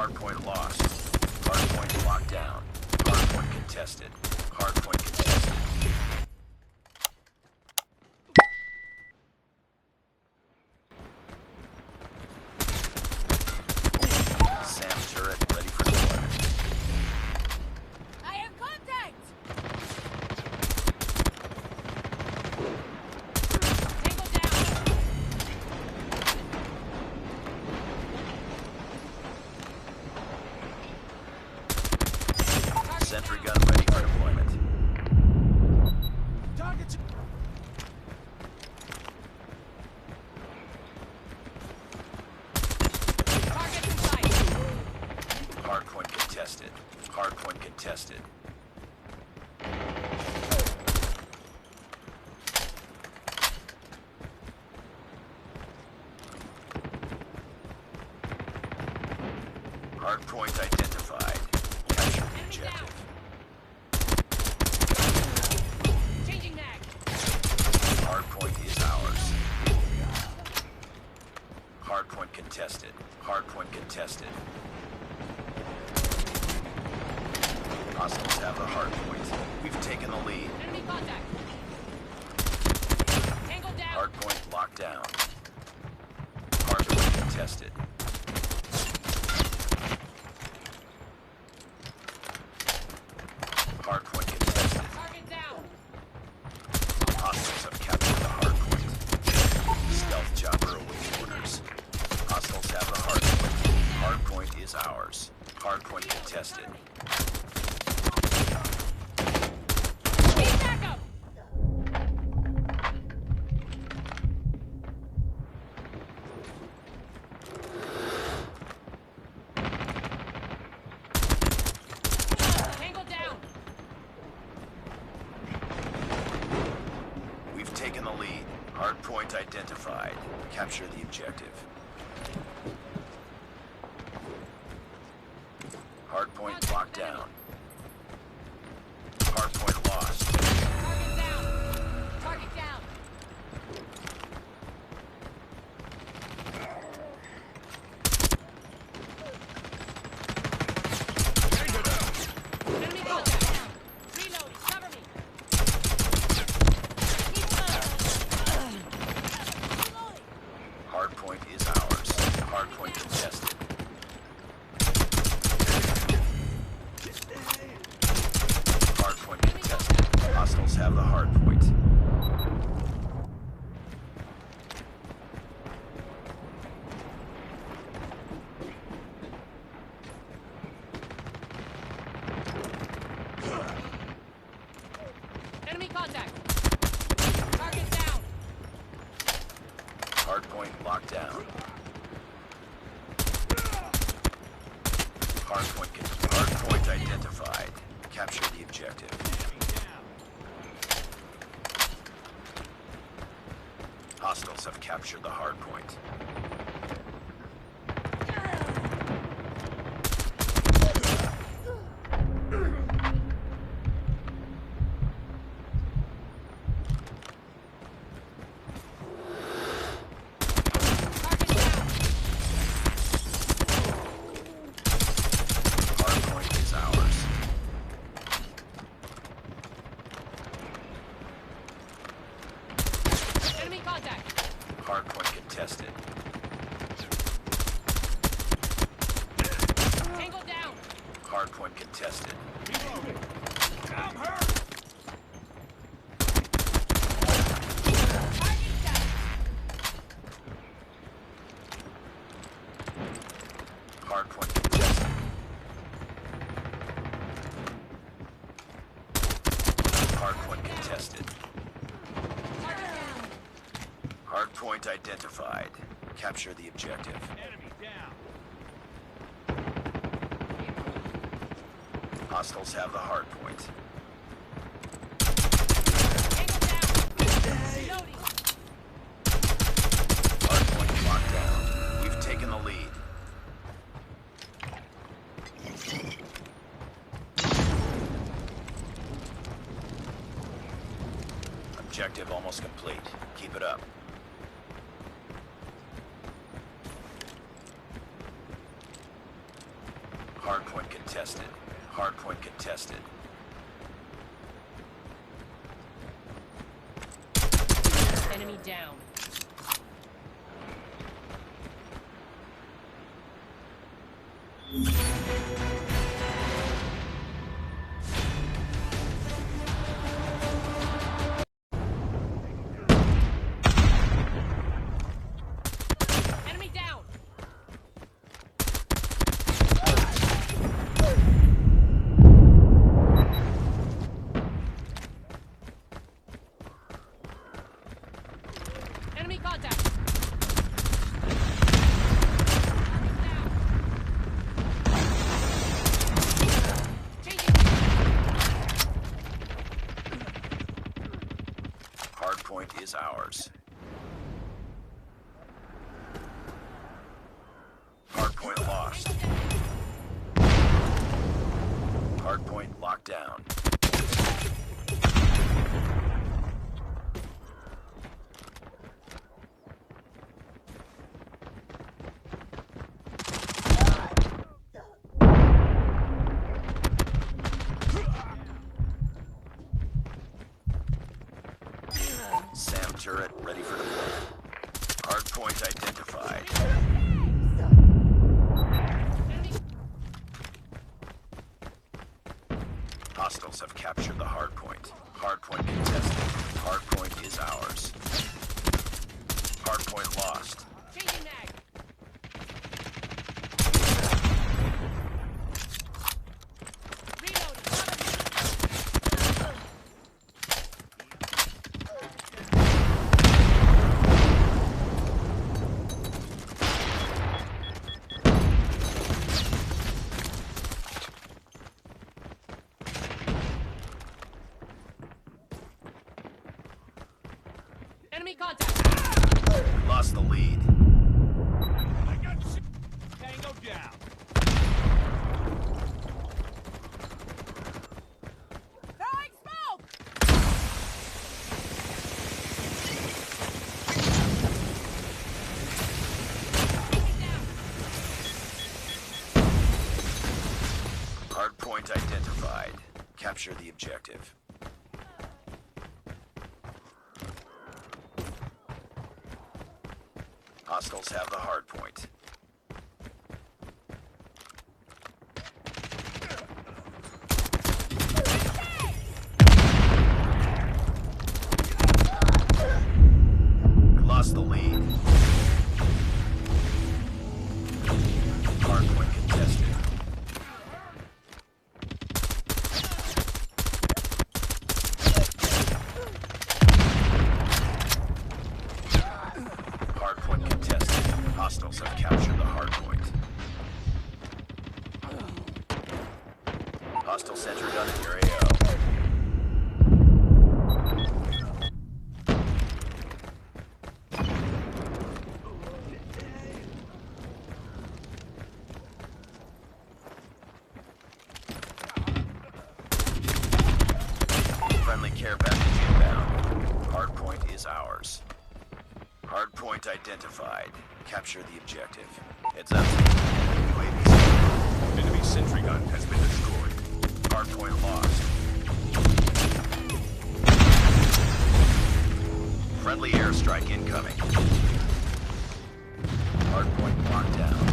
Hardpoint lost. Hardpoint locked down. Hardpoint contested. Hardpoint contested. SAM turret ready for deployment. I have contact! Tango down! Sentry gun ready for deployment. Target. Target in sight! Hardpoint contested. Hardpoint contested. Hardpoint identified. Capture the objective. Changing mag! Hardpoint is ours. Hardpoint contested. Hardpoint contested. Hostiles have the hardpoint. We've taken the lead. Enemy contact! Tango down! Hardpoint locked down. Hardpoint contested. Hardpoint contested. Target down! Hostiles have captured the hardpoint. Stealth chopper awaits orders. Hostiles have the hardpoint. Hardpoint is ours. Hardpoint contested. Need backup! Tango down! We've taken the lead. Hardpoint identified. Capture the objective. Hardpoint locked down. Hardpoint lost. Target down! Target down! Enemy contact! Reload! Cover me! Reloading! Hardpoint is ours. Hardpoint contested. Hardpoint contested. Hostiles have the hardpoint. Enemy contact! Target down! Hardpoint locked down. Hardpoint identified. Capture the objective. Hostiles have captured the hardpoint. Target down! Hardpoint is ours. Enemy contact! Hardpoint contested. Tango down! Hardpoint contested. I'm hurt. Target down! Hardpoint contested. Hardpoint contested. Target down! Hardpoint identified. Capture the objective. Enemy down. Hostiles have the hardpoint. Tango down! Reloading! Hardpoint locked down. We've taken the lead. Objective almost complete. Keep it up. Hardpoint contested. Hardpoint contested. Enemy down. Enemy down. Enemy contact. Down. Changing. Hardpoint is ours. Hardpoint lost. Hardpoint locked down. SAM turret ready for deployment. Hardpoint identified. Hostiles have captured the hardpoint. Hardpoint contested. Hardpoint is ours. Hardpoint lost. Changing mag. Reloading. Enemy contact. We lost the lead. I got you. Tango down. Throwing smoke. Taking down. Hardpoint identified. Capture the objective. Hostiles have the hardpoint. We lost the lead. Hardpoint contested. Hardpoint contested. Hostiles have captured the hardpoint. Hostile sentry gun in your AO. Friendly care package inbound. Hardpoint is ours. Hardpoint identified. Capture the objective. It's up. UAV. Enemy sentry gun has been destroyed. Hardpoint lost. Friendly airstrike incoming. Hardpoint locked down.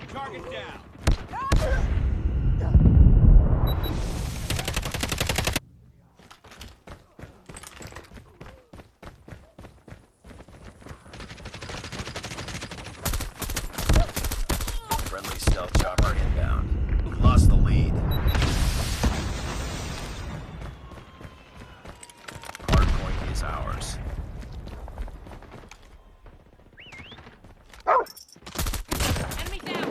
Target down. Friendly stealth chopper inbound. We lost the lead. Hardpoint is ours. Enemy down.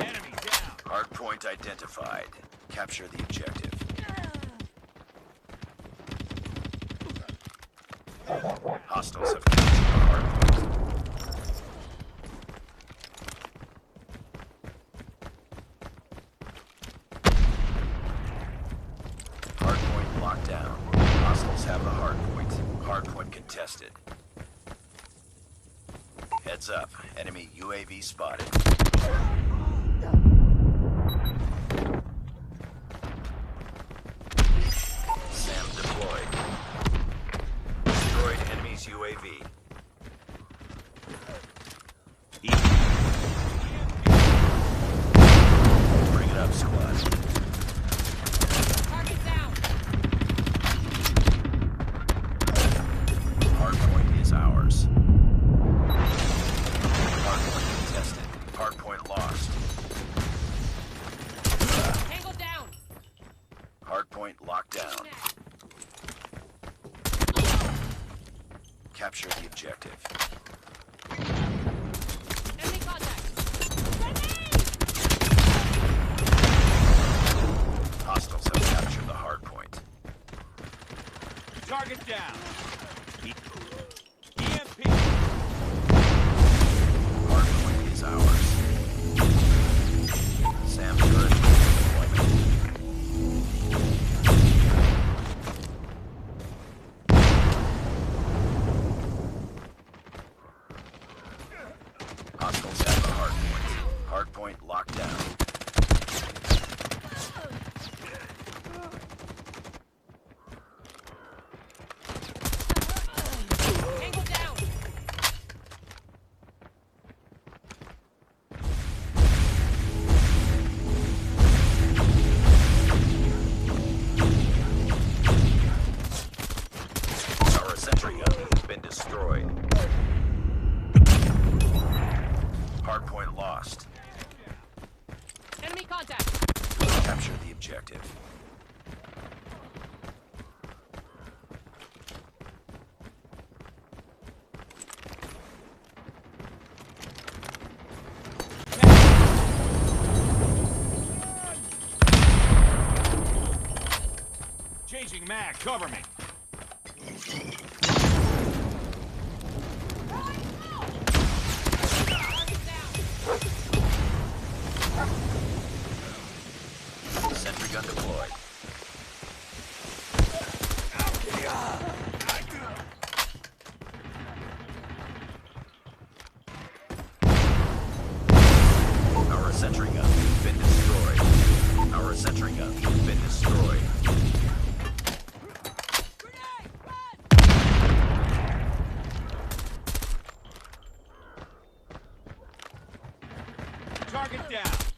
Enemy down. Hardpoint identified. Capture the objective. Hostiles have captured the hardpoint. Heads up. Enemy UAV spotted. SAM deployed. Destroyed enemy's UAV. Bring it up, squad. Target down. Hardpoint is ours. Hardpoint contested. Hardpoint lost. Tango down. Hardpoint locked down. Capture the objective. Enemy contact. Hostiles have captured the hardpoint. Target down. EMP. Hardpoint is ours. SAM turret deployment. Hostiles have the hardpoint. Hardpoint locked down. Tango down. Our sentry gun has been destroyed. Hardpoint lost. Enemy contact. Capture the objective. Changing mag. Cover me. Target down. Sentry gun deployed. Our sentry gun has been destroyed. Our sentry gun has been destroyed. Grenade. Run. Target down.